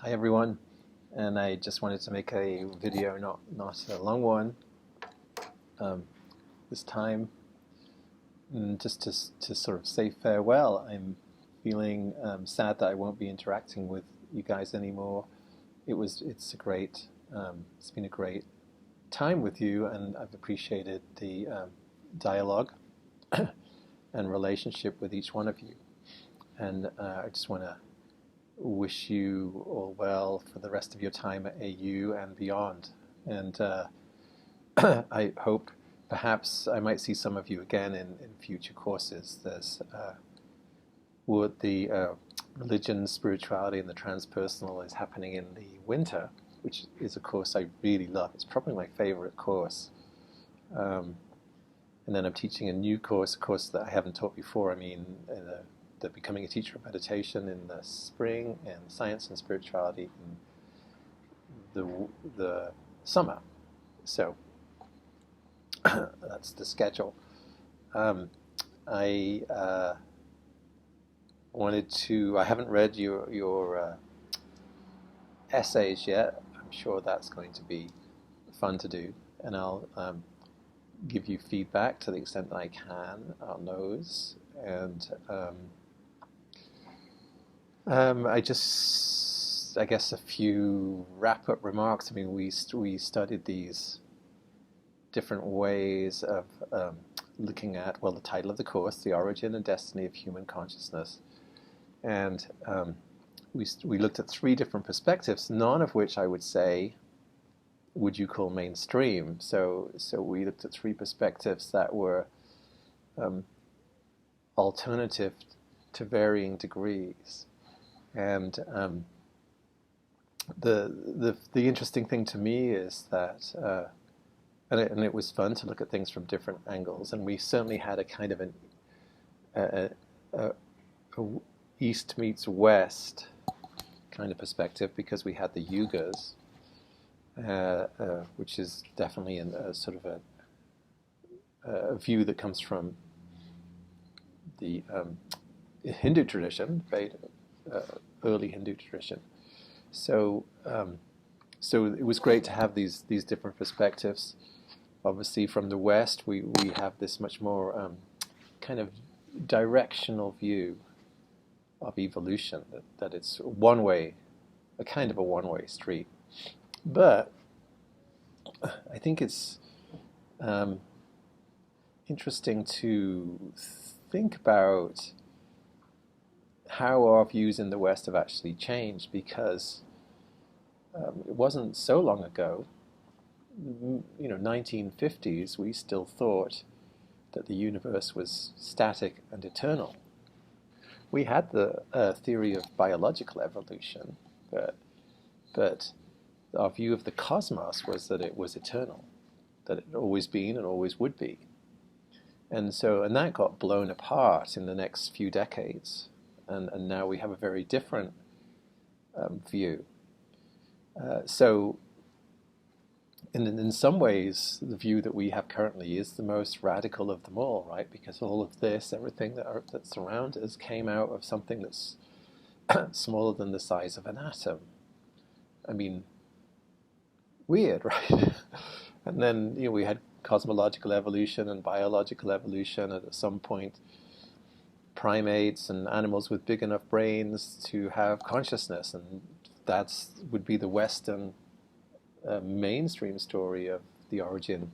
Hi everyone, and I just wanted to make a video, not a long one, um, this time, just to sort of say farewell. I'm feeling sad that I won't be interacting with you guys anymore. It's been a great time with you, and I've appreciated the dialogue and relationship with each one of you. And I just want to wish you all well for the rest of your time at AU and beyond. And I hope perhaps I might see some of you again in future courses. There's the religion, spirituality, and the transpersonal is happening in the winter, which is a course I really love. It's probably my favorite course. And then I'm teaching a new course, a course that I haven't taught before. The Becoming a Teacher of Meditation in the spring, and Science and Spirituality in the summer. So that's the schedule. I haven't read your essays yet. I'm sure that's going to be fun to do, and I'll give you feedback to the extent that I can on those. And I guess a few wrap-up remarks. I mean, we studied these different ways of looking at, well, the title of the course, The Origin and Destiny of Human Consciousness. And we looked at three different perspectives, none of which I would say would you call mainstream. So we looked at three perspectives that were alternative to varying degrees. And the interesting thing to me is that, and it was fun to look at things from different angles. And we certainly had a kind of a East meets West kind of perspective, because we had the Yugas, which is definitely a sort of a view that comes from the Hindu tradition, early Hindu tradition. So it was great to have these different perspectives. Obviously, from the West, we have this much more kind of directional view of evolution, that it's one way, a kind of a one-way street. But I think it's interesting to think about how our views in the West have actually changed, because it wasn't so long ago, 1950s, we still thought that the universe was static and eternal. We had the theory of biological evolution, but our view of the cosmos was that it was eternal, that it had always been and always would be. And that got blown apart in the next few decades. And now we have a very different view. So in some ways, the view that we have currently is the most radical of them all, right? Because all of this, everything that's around us, came out of something that's smaller than the size of an atom. I mean, weird, right? And then we had cosmological evolution and biological evolution, and at some point primates and animals with big enough brains to have consciousness, and that would be the Western mainstream story of the origin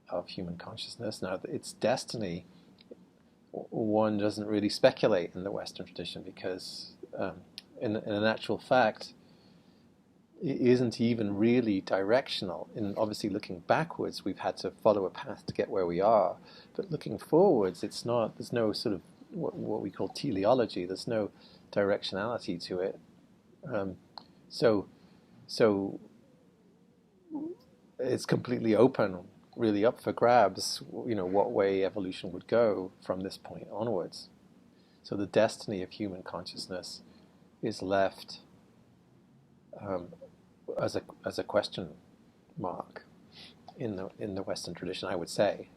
of human consciousness. Now, its destiny, one doesn't really speculate in the Western tradition, because in actual fact, it isn't even really directional. In obviously looking backwards, we've had to follow a path to get where we are. But looking forwards, it's not. There's no sort of what we call teleology. There's no directionality to it. So it's completely open, really up for grabs. What way evolution would go from this point onwards. So the destiny of human consciousness is left as a question mark in the Western tradition, I would say,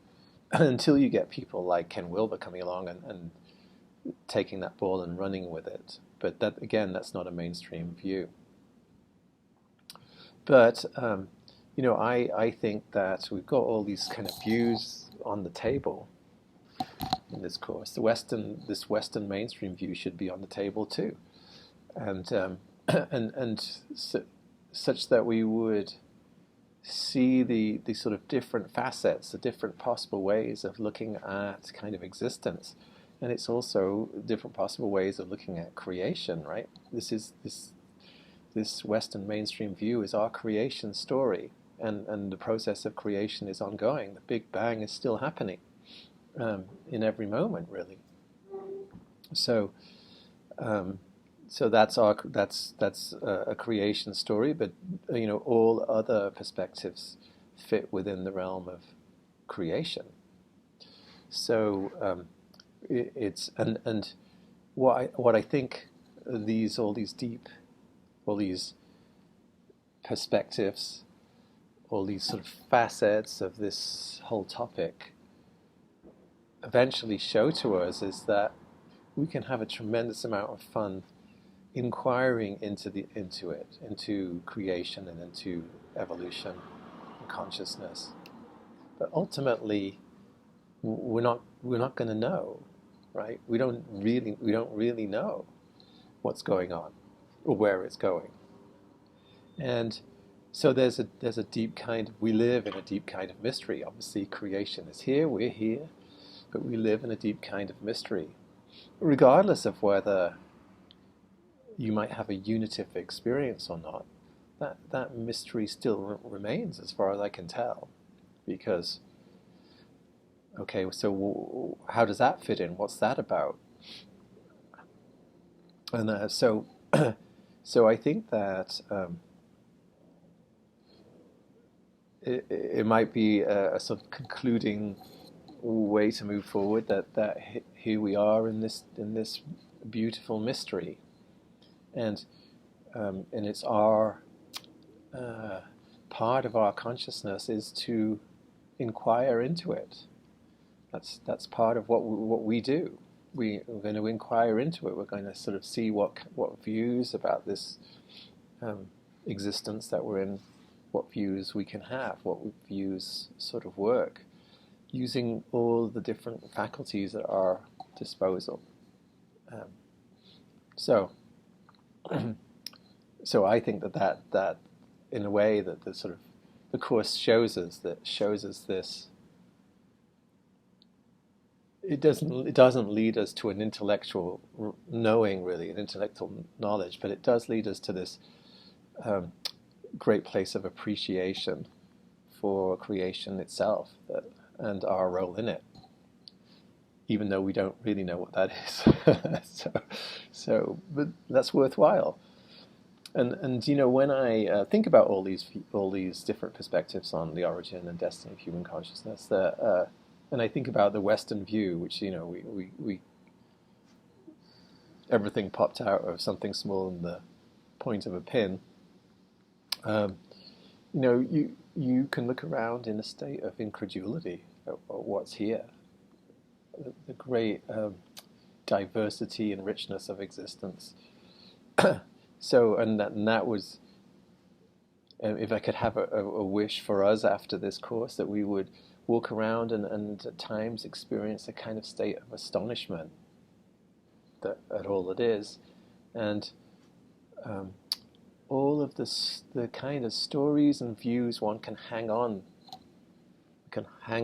until you get people like Ken Wilber coming along and taking that ball and running with it. But that, again, that's not a mainstream view. But I think that we've got all these kind of views on the table in this course. This Western mainstream view should be on the table too, and such that we would see the sort of different facets, the different possible ways of looking at kind of existence, and it's also different possible ways of looking at creation. Right? This Western mainstream view is our creation story, and the process of creation is ongoing. The Big Bang is still happening in every moment, really. So that's a creation story, but all other perspectives fit within the realm of creation. So it's and what I think all these perspectives, all these sort of facets of this whole topic eventually show to us is that we can have a tremendous amount of fun inquiring into creation and into evolution and consciousness. But ultimately, we're not going to know, right? We don't really know what's going on or where it's going. And so there's a deep we live in a deep kind of mystery. Obviously, creation is here, we're here, but we live in a deep kind of mystery, regardless of whether you might have a unitive experience or not. That mystery still remains, as far as I can tell, because okay, so how does that fit in? What's that about? And so I think that it might be a sort of concluding way to move forward, that here we are in this beautiful mystery, and it's our part of our consciousnness is to inquire into it. That's part of what we do. We're going to inquire into it. We're going to sort of see what views about this existence that we're in, what views we can have, what views sort of work, using all the different faculties at our disposal. So I think that in a way that the Course shows us this. It doesn't lead us to an intellectual knowing, really, an intellectual knowledge, but it does lead us to this great place of appreciation for creation itself and our role in it, even though we don't really know what that is. But that's worthwhile. And when I think about all these different perspectives on the origin and destiny of human consciousness, and I think about the Western view, which we everything popped out of something small in the point of a pin. You can look around in a state of incredulity at what's here, the great diversity and richness of existence. So, and that was, if I could have a wish for us after this course, that we would walk around and at times experience a kind of state of astonishment at all it is, and all of the kind of stories and views one can hang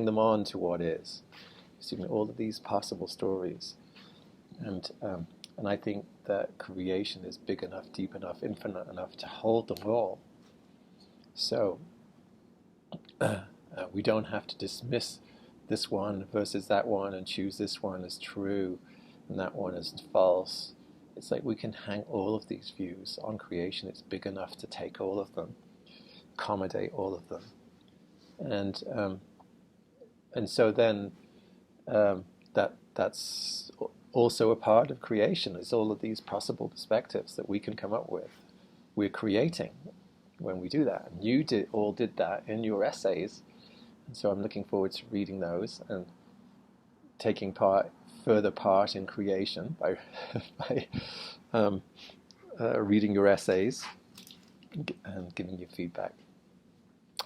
them on to what is. So, all of these possible stories, and I think that creation is big enough, deep enough, infinite enough to hold them all. So we don't have to dismiss this one versus that one and choose this one as true and that one as false. It's like we can hang all of these views on creation. It's big enough to take all of them, accommodate all of them, and so then that's also a part of creation. Is all of these possible perspectives that we can come up with. We're creating when we do that, and you did that in your essays, and so I'm looking forward to reading those and taking further part in creation by um, reading your essays and giving you feedback.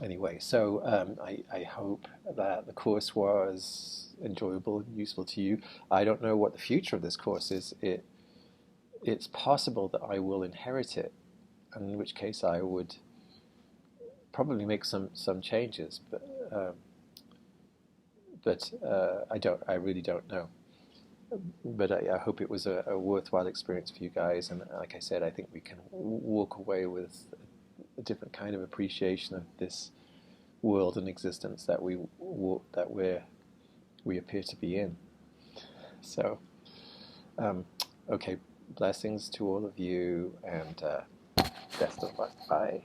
Anyway, so I hope that the course was enjoyable and useful to you. I don't know what the future of this course is. It's possible that I will inherit it, in which case I would probably make some changes, but I really don't know. But I hope it was a worthwhile experience for you guys, and like I said, I think we can walk away with a different kind of appreciation of this world and existence that we appear to be in. So, okay, blessings to all of you, and best of luck. Bye.